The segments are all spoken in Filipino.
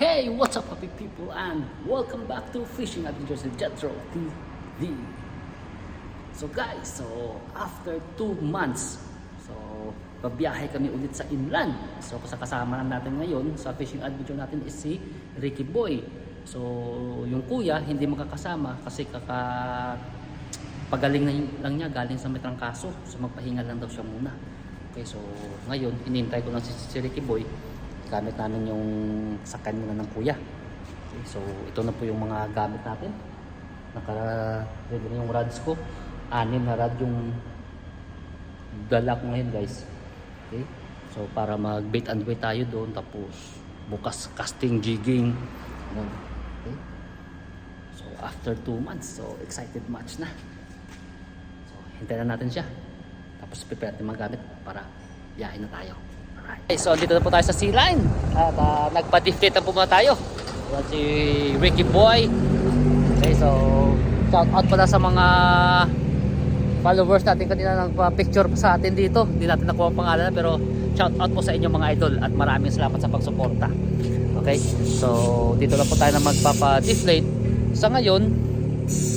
Hey, what's up happy people and welcome back to Fishing Adventures with Jetro TV. So guys, after 2 months, babiyahe kami ulit sa inland. So kasama natin ngayon sa fishing adventure natin is si Ricky Boy. So yung kuya hindi makakasama kasi pagaling na lang niya galing sa Trangkaso. So magpahinga lang daw siya muna. Okay, so ngayon inintay ko lang si Ricky Boy. Gamit namin yung sakyan muna ng kuya. Okay, so ito na po yung mga gamit natin. Naka-ready na yung rods ko. 6 na rod yung dala ko ngayon guys. Okay, so para mag bait and weight tayo doon, tapos bukas casting, jigging. Okay, so after 2 months, so excited much na. So hintayin na natin siya, tapos prepare natin mga gamit para biyahe na tayo. Okay, so dito na po tayo sa sea line at nagpa-deflate na po muna tayo. Yan si Ricky Boy. Okay, so shout out pala sa mga followers natin kanina nagpa-picture sa atin dito. Hindi natin nakuha ang pangalan pero shout out po sa inyo mga idol at maraming salamat sa pagsuporta. Okay, so dito na po tayo na magpapa-deflate. Sa ngayon,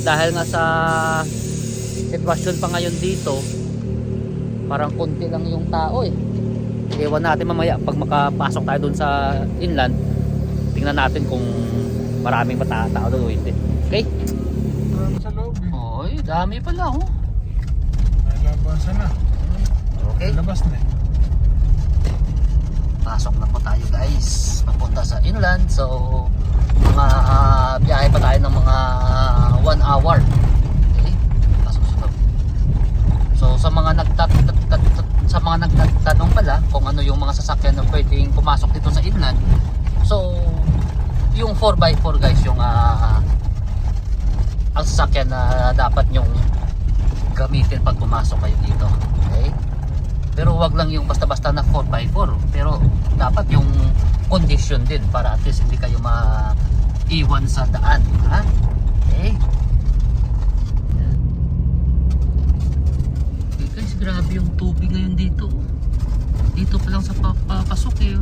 dahil nga sa sitwasyon pa ngayon dito, parang konti lang yung tao eh. Iwan natin mamaya pag makapasok tayo dun sa inland. Tingnan natin kung maraming tao doon o hindi. Okay? Marami sa loob eh. Oy, dami pala oh. May labasan na. Okay. Labas na eh. Pasok na po tayo guys. Papunta sa inland. So, mga biyahe pa tayo ng mga 1 hour. Okay? Pasok sa loob. So, sa mga nagtatanong pala kung ano yung mga sasakyan na pwedeng pumasok dito sa inland. So, yung 4x4 guys, yung ang sasakyan na dapat nyong gamitin pag pumasok kayo dito. Okay? Pero wag lang yung basta-basta na 4x4. Pero dapat yung condition din para at least hindi kayo maiwan sa daan. Ha? Okay? Okay guys, grabe yung tubig ngayon dito. Dito pa lang sa papasok eh.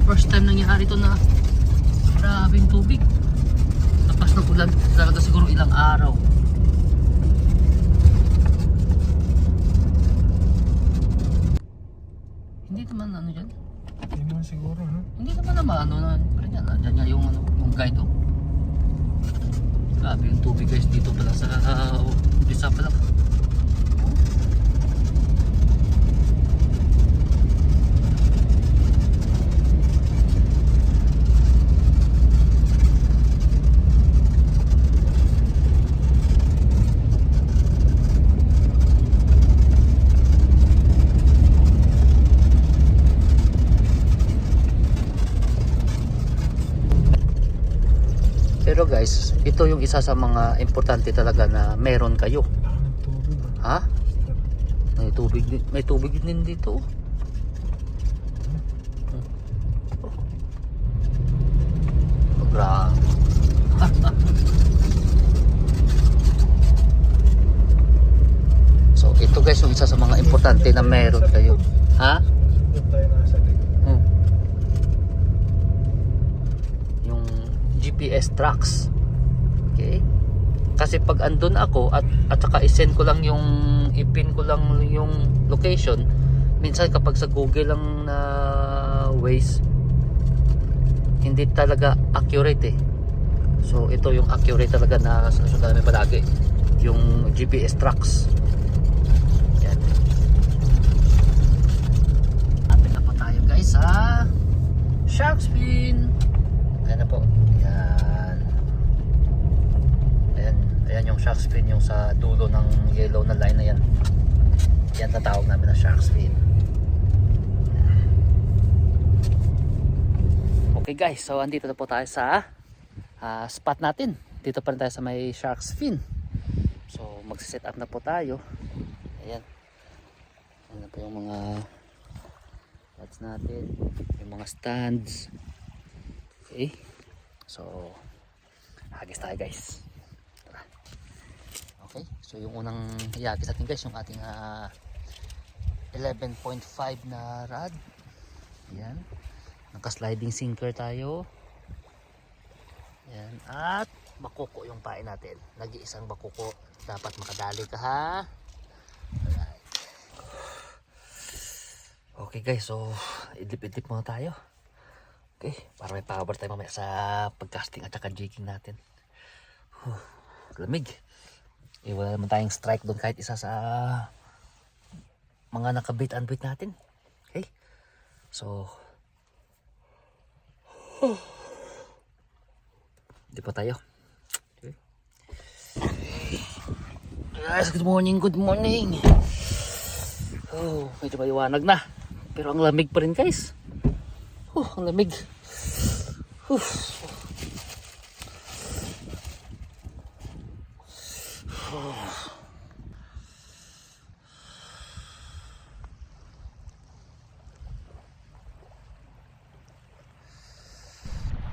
First time nangyari ito na grabe yung tubig. Lapas ng ulan talaga siguro ilang araw. Hindi naman ano dyan. Hindi mo siguro, no? Hindi naman ano na. Pero dyan, dyan yung, yung guide oh. Grabe yung tubig guys dito pala sa umpisa pa lang. Pero guys, ito yung isa sa mga importante talaga na meron kayo. Daming tubig. Ha? May tubig din dito. Oh, grabe. So ito guys yung isa sa mga importante na meron kayo. Ha? Doon tayo nasa likod. GPS tracks. Okay? Kasi pag andun ako at saka i-send ko lang yung ipin ko lang yung location, minsan kapag sa Google lang na Waze hindi talaga accurate eh. So ito yung accurate talaga na susundan namin palagi, yung GPS tracks. Yan. Lapit na po tayo guys sa Shark's Fin. Ayan na po. Ayan yung shark's fin, yung sa dulo ng yellow na line na yan. Yan tatawag namin na shark's fin. Okay guys, so andito na po tayo sa spot natin. Dito pa rin tayo sa may shark's fin. So magsiset up na po tayo. Ayan. Ayan na po yung mga rods natin, yung mga stands. Okay, so hagis tayo guys. Tara. Okay, so yung unang ihagis natin guys, yung ating 11.5 na rod. Yan, naka sliding sinker tayo. Yan. At bakuko yung pain natin. Nag-iisang bakuko. Dapat makadali ka ha. Alright. Okay guys, so idlip-idlip muna tayo. Okay, para may power tayo mamaya sa pagcasting at saka jigging natin. Lamig. Wala naman tayong strike doon kahit isa sa mga nakabait and bait natin. Okay, so hindi pa tayo. Okay. Guys, good morning, good morning. Oh, medyo maliwanag na. Pero ang lamig pa rin guys. Ang lamig.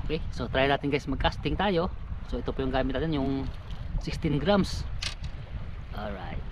Okay, so try natin guys mag-casting tayo. So ito po yung gamit natin, yung 16 grams. Alright.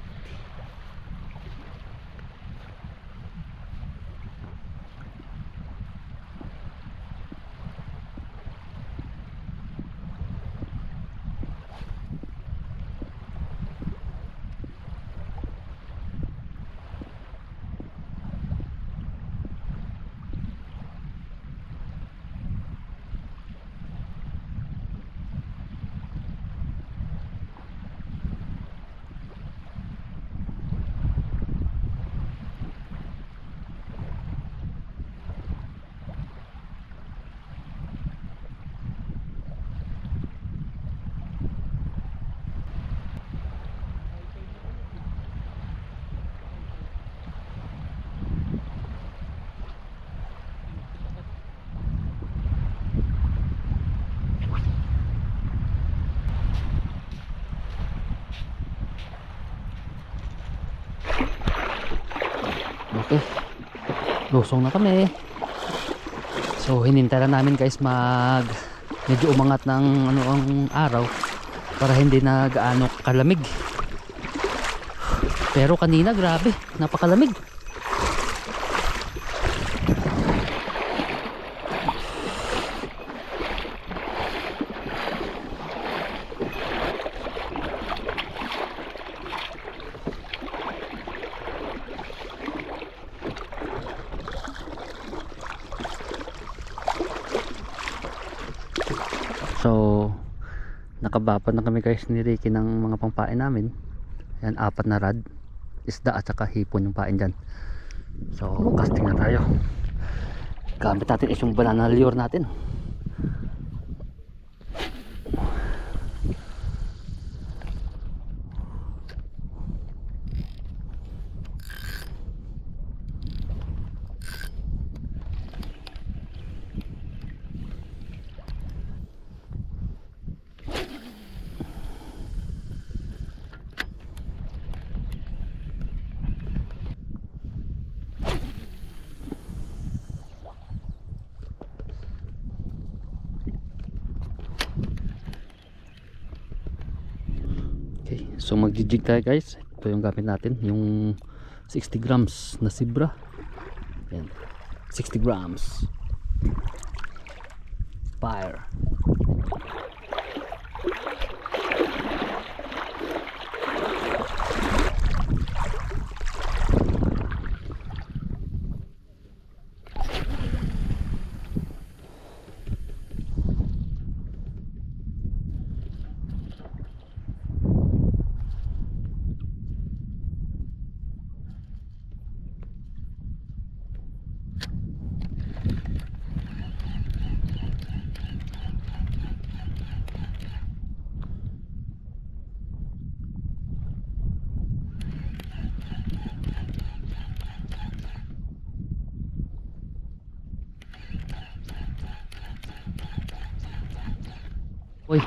Okay, lusong na kami. So hinintay lang namin guys medyo umangat ng ang araw para hindi na gaano kalamig. Pero kanina grabe, napakalamig. So nakabapad na kami guys ni Ricky ng mga pangpain namin. Yan, 4 na rad, isda at saka hipon yung pain dyan. So casting na tayo. Gamit natin is yung banana lure natin. Okay, so mag-jig tayo guys. Ito yung gamit natin, yung 60 grams na sibra. Yan, 60 grams fire. Uy,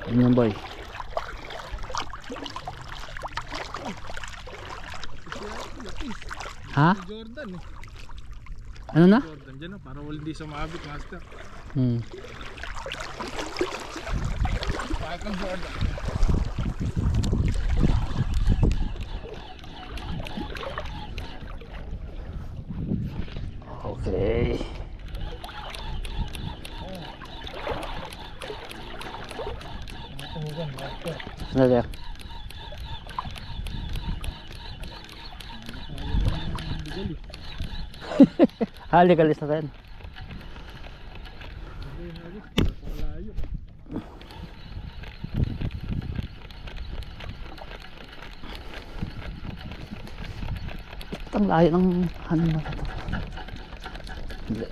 ano yan boy? Ha? Jordan eh. Ano na? Jordan dyan para hindi sumabit, master. Pakang Jordan. Okay. Dali. Halikalis na tayo. Malayo. Ang layo ng ano na ito. Hindi.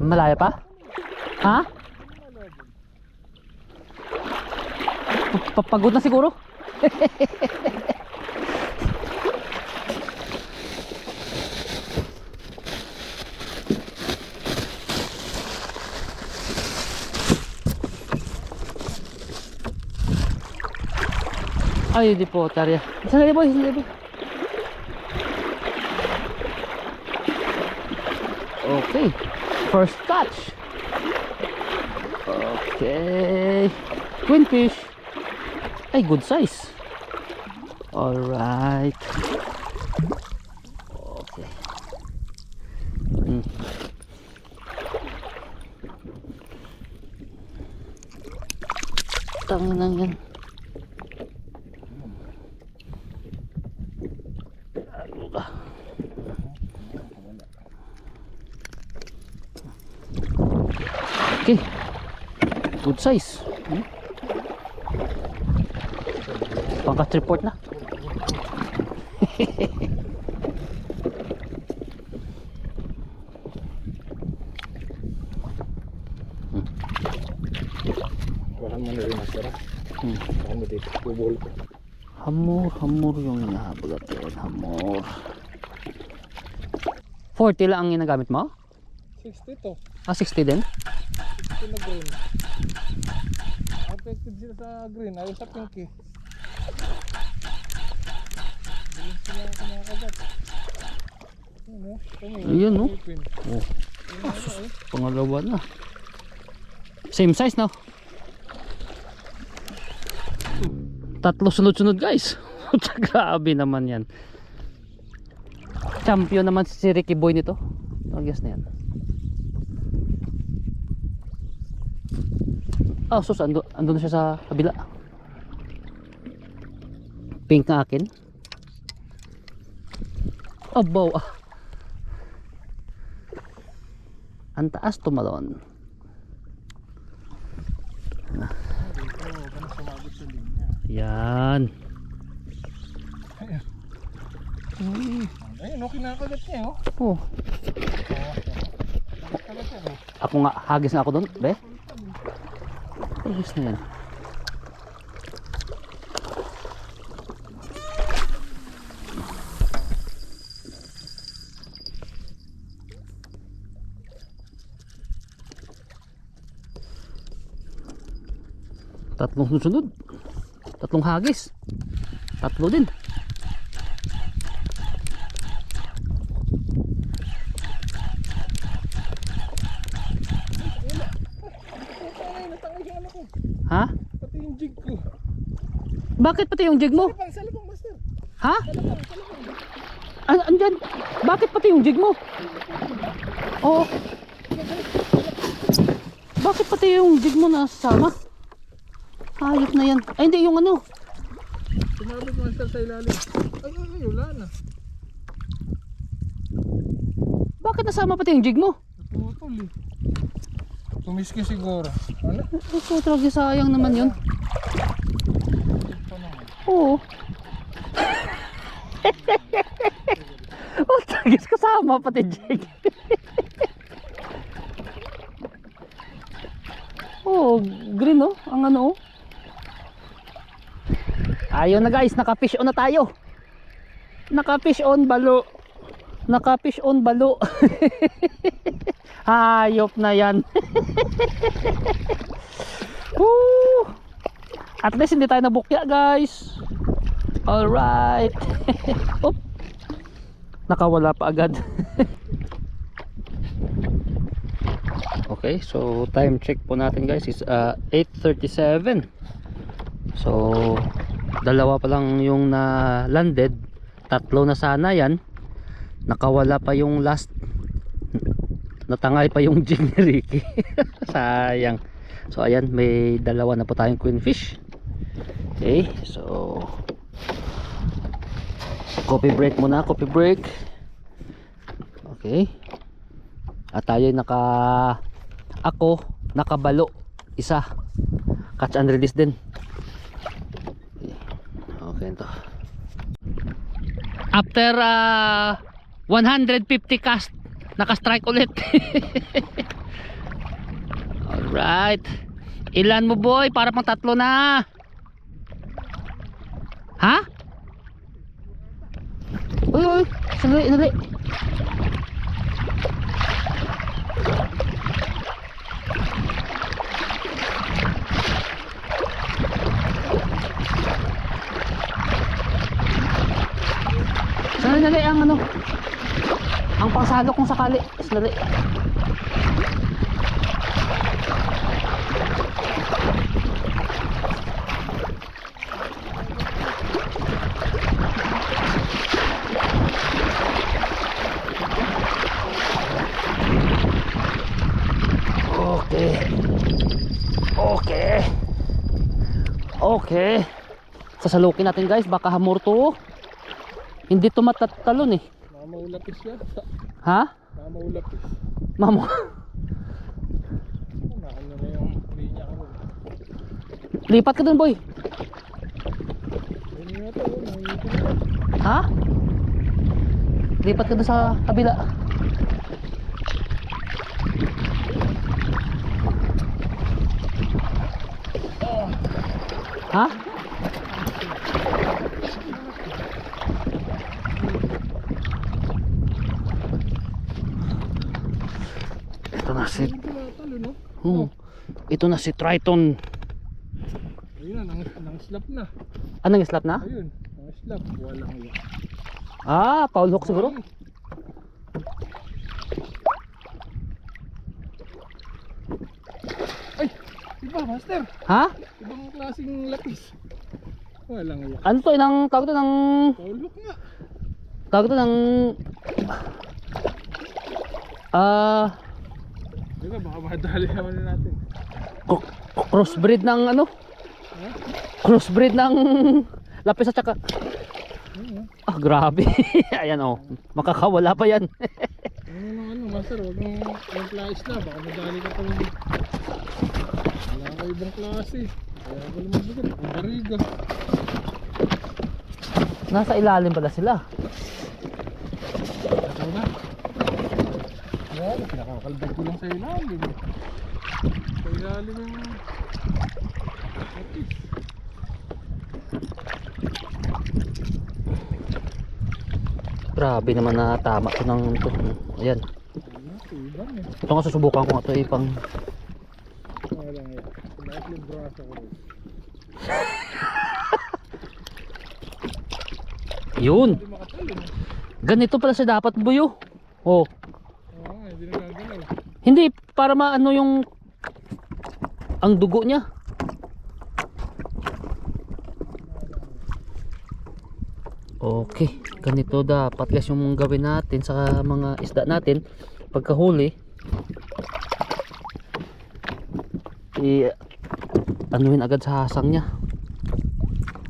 Malaya pa? Ha? Pagod na siguro. Ay, di po, Tarya. Sandali boy, sandali boy. Okay. First catch. Okay. Twin fish. Ay, good size. Alright. Okay. Tangin lang yan. Okay. Good size. Pangkat report na. Bahan mo na rin master. Bahan mo dito. Bubul ko. Hamor yung hinahabol natin. Hamor. 40 lang ang ginagamit mo? 60 to. Ah, 60 din? 60 na green. Affected sila sa green. Ayaw sa pink eh. Green sila kumakagat. Ayun, no? Oh. Pangalawa na. Same size, no? Tatlo sunod-sunod, guys. Grabe naman yan. Champion naman si Ricky Boy nito. I guess na yan. Oh, sus, ando na siya sa kabila. Pink na akin. Abaw, ah. Ang taas tumalon. Yan. Ayun, okay na kagat niya, oh. Oh. Ako nga, hagis na ako doon, be. Hagis na yan. Tatlong susunod. Tatlong hagis. Tatlo din. Ha? Pati yung jig ko. Bakit pati yung jig mo? Salapang, master. Ha? Andyan. Bakit pati yung jig mo? Oo. Bakit pati yung jig mo nasama? Hayop na yan. Ay, hindi, yung ano. Tumabot, master, sa ilalim. Ay, wala na. Bakit nasama pati yung jig mo? Naputol eh. Tumiski siguro. Ano? Ito talaga, sayang naman yun. Ito naman. Oo. Oh, tagis kasama pati jig. Oh, green, oh. Ang ano, oh. Ayun na, guys, naka-fish on na tayo. Naka-fish on balo. Naka-fish on balo. Hayop na yan. Woo! At least hindi tayo nabukya, guys. Alright. Oh, nakawala pa agad. Okay, so time check po natin, guys, is 8:37. So dalawa pa lang yung na landed, tatlo na sana yan. Nakawala pa yung last, natangay pa yung jig ni Ricky. Sayang. So ayan, may dalawa na po tayong queenfish. Okay, so coffee break muna, coffee break. Okay. At tayo ako nakabalo isa, catch and release din. Okay, ito after 150 cast naka-strike ulit. Alright, ilan mo boy? Para pang tatlo na. Ha? Uy, sandali. Sandali ang ang pangsalo kung sakali. Sandali. Okay. Sasalukin natin guys, baka hamor to. Hindi to matatalon eh. Mamaulapis siya. Ha? Mamaulapis. Mamo. Naano na yung linya ko. Lipat ka dun boy. Ano nga to? Nangingito na. Ha? Lipat ka dun sa kabila. Ha? Ito na si ito na si Triton. Ayun na, nang-slap na. Anong slap na? Ayun, nang-slap. Walang iya. Foul hook siguro. Ay! Iba, master! Ha? Ibang klaseng lapis. Walang iya. Ano to? Tawag to ng Paulok nga. tawag to ng Diba, baka madali naman na natin. crossbreed ng Ha? crossbreed ng lapis at saka grabe. Ayan makakawala pa yan. Master, wag mong yung klase na. Baka madali ka pa rin. Wala ka ibang klase. Kaya ka naman bigat. Ang bariga. Nasa ilalim pala sila. Ito na. Wala, pinakakalbag ko lang sa ilalim. Sa ilalim yung lapis. Grabe naman na tama to ng ito. Ayan. Ibang eh. Ito nga susubukan ko nga ito pang Wala nga. Lahat yung braso ko rin. yun. Hindi makatalo na. Ganito pala siya dapat buyo. Oh. Oo nga, hindi na gagalaw. Hindi para maano yung ang dugo niya. Okay, ganito dapat guys yung gawin natin sa mga isda natin pagkahuli. Anuhin agad sa hasang niya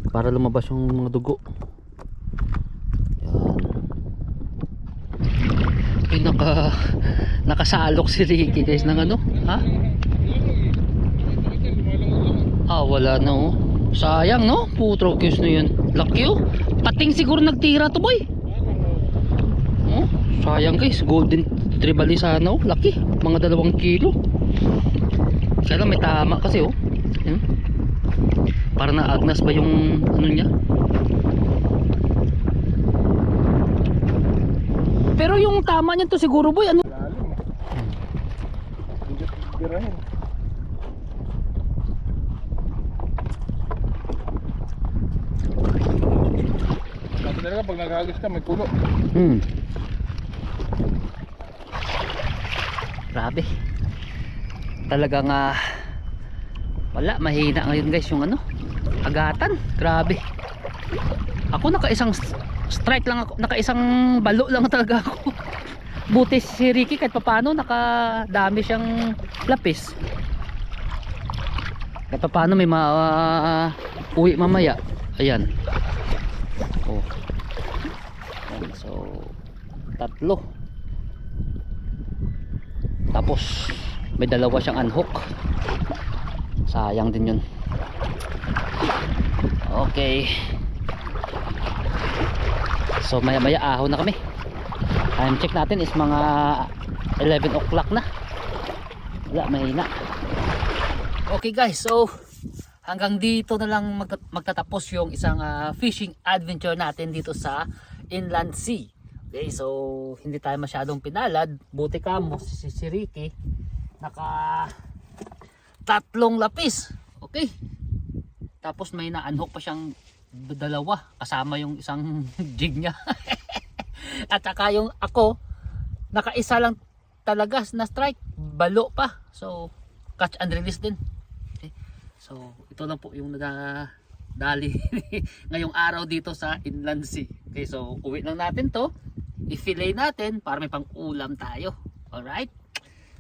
para lumabas yung mga dugo. Yan. Nakasalok si Ricky guys ng ha? Wala na sayang putro cuse na yun. Lucky pating siguro nagtira to boy. Sayang guys, golden tribali sana lucky, mga 2 kilo. Kaya lang may tama kasi yan. Para na agnas ba yung niya. Pero yung tama niya to siguro boy Lalim. Hindi birahin. Kasi talaga pag nagagis ka may kulo. Grabe. Talagang wala, mahina ngayon guys yung Agatan, grabe. Ako naka-isang strike lang ako, naka-isang balo lang talaga ako. Buti si Ricky kahit papaano nakadami siyang lapis. Kahit papaano may uwi mamaya. Ayan. Oh. Ayan, so tatlo. Tapos may dalawa siyang unhook. Sayang din yun. Okay. So maya maya ahon na kami. Time check natin is mga 11 o'clock na. Wala, mahina. Okay guys, so hanggang dito na lang magtatapos yung isang fishing adventure natin dito sa Inland Sea. Okay, so hindi tayo masyadong pinalad. Buti ka mo si Ricky naka tatlong lapis. Okay. Tapos may na-unhook pa siyang dalawa kasama yung isang jig niya. At saka yung ako nakaisa lang talaga na strike, balo pa. So catch and release din. Okay. So ito lang po yung dali ngayong araw dito sa Inland Sea. Okay, so uwi lang natin to, i-fillet natin para may pang ulam tayo. Alright,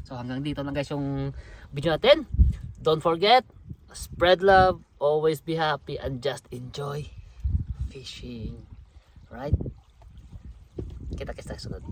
so hanggang dito lang guys yung video natin. Don't forget, spread love, always be happy, and just enjoy fishing. Right? Kita-kita tayo sunod.